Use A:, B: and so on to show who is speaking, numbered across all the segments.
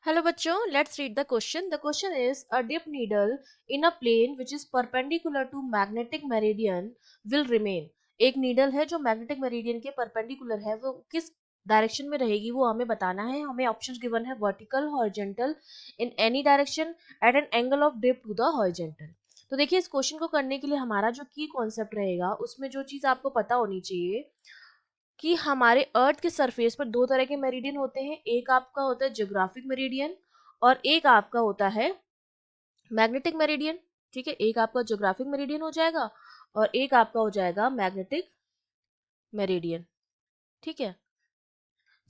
A: Hello बच्चों, let's read the question. The question is a dip needle in a plane which is perpendicular to magnetic meridian will remain. एक needle है जो magnetic meridian के perpendicular है, वो किस direction में रहेगी वो हमें बताना है. हमें ऑप्शंस गिवन है vertical, horizontal, in any direction, at an angle of dip to the horizontal. तो देखिए इस क्वेश्चन को करने के लिए हमारा जो की कॉन्सेप्ट रहेगा उसमें जो चीज आपको पता होनी चाहिए कि हमारे अर्थ के सरफेस पर दो तरह के मेरिडियन होते हैं. एक आपका होता है ज्योग्राफिक मेरिडियन और एक आपका होता है मैग्नेटिक मेरिडियन. ठीक है, एक आपका ज्योग्राफिक मेरिडियन हो जाएगा और एक आपका हो जाएगा मैग्नेटिक मेरिडियन. ठीक है,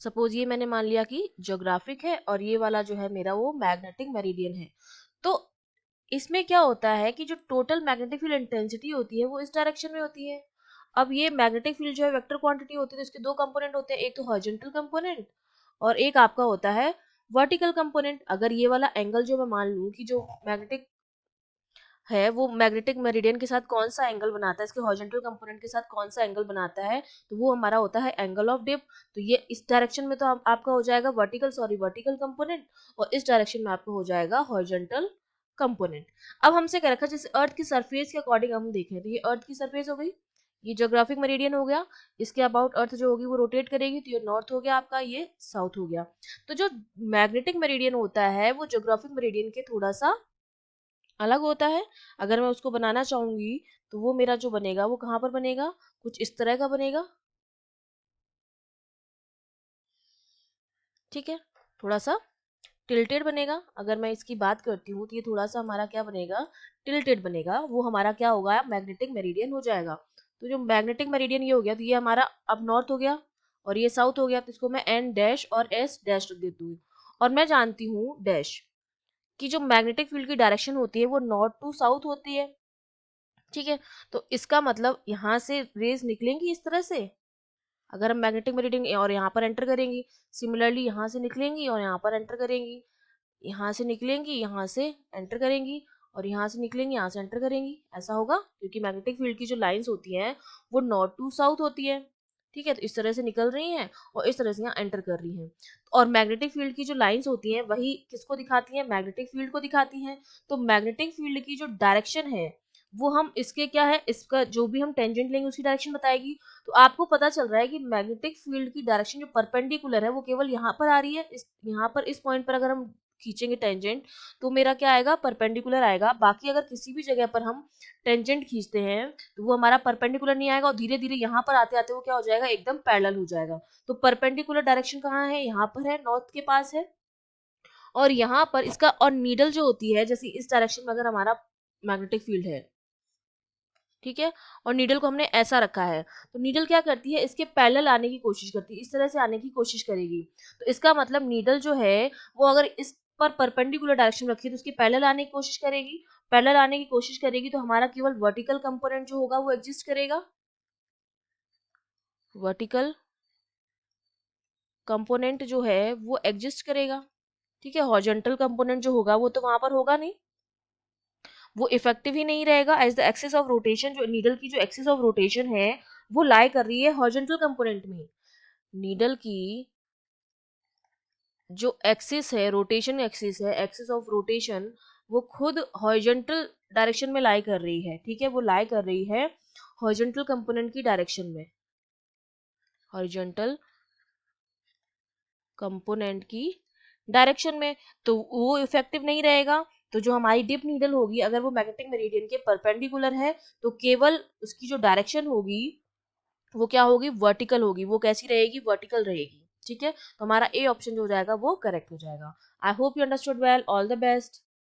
A: सपोज ये मैंने मान लिया कि ज्योग्राफिक है और ये वाला जो है मेरा वो मैग्नेटिक मेरिडियन है. तो इसमें क्या होता है कि जो टोटल मैग्नेटिक फील्ड इंटेंसिटी होती है वो इस डायरेक्शन में होती है. अब ये मैग्नेटिक फील्ड जो है वेक्टर क्वांटिटी होती है, तो इसके दो कंपोनेंट होते हैं, एक तो हॉरिजॉन्टल कंपोनेंट और एक आपका होता है वर्टिकल कंपोनेंट. अगर ये वाला एंगल जो मैं मान लूं कि जो मैग्नेटिक है वो मैग्नेटिक मेरिडियन के साथ कौन सा एंगल बनाता है, इसके हॉरिजॉन्टल कंपोनेंट के साथ कौन सा एंगल बनाता है, तो वो हमारा होता है एंगल ऑफ डिप. तो ये इस डायरेक्शन में तो आपका हो जाएगा वर्टिकल कंपोनेंट और इस डायरेक्शन में आपका हो जाएगा हॉरिजॉन्टल कंपोनेंट. अब हमसे क्या रखा, जैसे अर्थ की सरफेस के अकॉर्डिंग हम देखें तो ये अर्थ की सरफेस हो गई, ये ज्योग्राफिक मेरिडियन हो गया, इसके अबाउट अर्थ जो होगी वो रोटेट करेगी, तो ये नॉर्थ हो गया आपका, ये साउथ हो गया. तो जो मैग्नेटिक मेरिडियन होता है वो ज्योग्राफिक मेरिडियन के थोड़ा सा अलग होता है. अगर मैं उसको बनाना चाहूंगी तो वो मेरा जो बनेगा वो कहाँ पर बनेगा, कुछ इस तरह का बनेगा. ठीक है, थोड़ा सा टिल्टेड बनेगा. अगर मैं इसकी बात करती हूँ तो ये थोड़ा सा हमारा क्या बनेगा, टिल्टेड बनेगा. वो हमारा क्या होगा, मैग्नेटिक मेरिडियन हो जाएगा. तो जो मैग्नेटिक मेरिडियन ये हो गया, तो ये हमारा अब नॉर्थ हो गया और ये साउथ हो गया. तो इसको मैं एन डैश और एस डैश रख देती हूँ. और मैं जानती हूँ डैश कि जो मैग्नेटिक फील्ड की डायरेक्शन होती है वो नॉर्थ टू साउथ होती है. ठीक है, तो इसका मतलब यहाँ से रेज निकलेंगी इस तरह से. अगर हम मैग्नेटिक मेरिडियन और यहाँ पर एंटर करेंगी, सिमिलरली यहाँ से निकलेंगी और यहाँ पर एंटर करेंगी, यहाँ से निकलेंगी यहाँ से एंटर करेंगी और यहाँ से निकलेंगी यहाँ से एंटर करेंगी. ऐसा होगा क्योंकि मैग्नेटिक फील्ड की जो लाइंस होती हैं वो नॉर्थ टू साउथ होती है. ठीक है, तो इस तरह से निकल रही हैं और इस तरह से यहाँ एंटर कर रही हैं. और मैग्नेटिक फील्ड की जो लाइंस होती हैं वही किसको दिखाती हैं, मैग्नेटिक फील्ड को दिखाती हैं. तो मैग्नेटिक फील्ड की जो डायरेक्शन है वो हम इसके क्या है, इसका जो भी हम टेंजेंट लेंगे उसकी डायरेक्शन बताएगी. तो आपको पता चल रहा है कि मैग्नेटिक फील्ड की डायरेक्शन जो परपेंडिकुलर है वो केवल यहाँ पर आ रही है. इस यहाँ पर इस पॉइंट पर अगर हम खींचेंगे टेंजेंट तो मेरा क्या आएगा, परपेंडिकुलर आएगा. बाकी अगर किसी भी जगह पर हम टेंजेंट खींचते हैं तो वो हमारा परपेंडिकुलर नहीं आएगा और धीरे धीरे यहाँ पर आते आते वो क्या हो जाएगा, एकदम पैरेलल हो जाएगा. तो परपेंडिकुलर डायरेक्शन कहाँ है, यहाँ पर है, नॉर्थ के पास है. और यहाँ पर इसका और नीडल जो होती है, जैसे इस डायरेक्शन में अगर हमारा मैग्नेटिक फील्ड है, ठीक है, और नीडल को हमने ऐसा रखा है, तो नीडल क्या करती है, इसके पैरेलल आने की कोशिश करती है, इस तरह से आने की कोशिश करेगी. तो इसका मतलब नीडल जो है वो अगर इस पर परपेंडिकुलर डायरेक्शन रखी है तो उसकी पैरेलल आने की कोशिश करेगी. पैरेलल आने की कोशिश करेगी तो हमारा केवल वर्टिकल कंपोनेंट जो होगा वो एग्जिस्ट करेगा, वर्टिकल कंपोनेंट जो है वो एग्जिस्ट करेगा. ठीक है, हॉरिजॉन्टल कंपोनेंट जो होगा वो तो वहां पर होगा नहीं, वो इफेक्टिव ही नहीं रहेगा. As the axis of rotation, जो नीडल की जो एक्सिस ऑफ रोटेशन है वो लाई कर रही है हॉरिजॉन्टल कंपोनेंट में. नीडल की जो एक्सिस है, रोटेशन एक्सिस है, एक्सिस ऑफ रोटेशन, वो खुद हॉरिजॉन्टल डायरेक्शन में लाई कर रही है. ठीक है, वो लाई कर रही है हॉरिजॉन्टल कंपोनेंट की डायरेक्शन में, हॉरिजॉन्टल कंपोनेंट की डायरेक्शन में. तो वो इफेक्टिव नहीं रहेगा. तो जो हमारी डिप नीडल होगी अगर वो मैग्नेटिक मेरिडियन के परपेंडिकुलर है तो केवल उसकी जो डायरेक्शन होगी वो क्या होगी, वर्टिकल होगी. वो कैसी रहेगी, वर्टिकल रहेगी. ठीक है, तो हमारा ए ऑप्शन जो हो जाएगा वो करेक्ट हो जाएगा. I hope you understood well. All the best.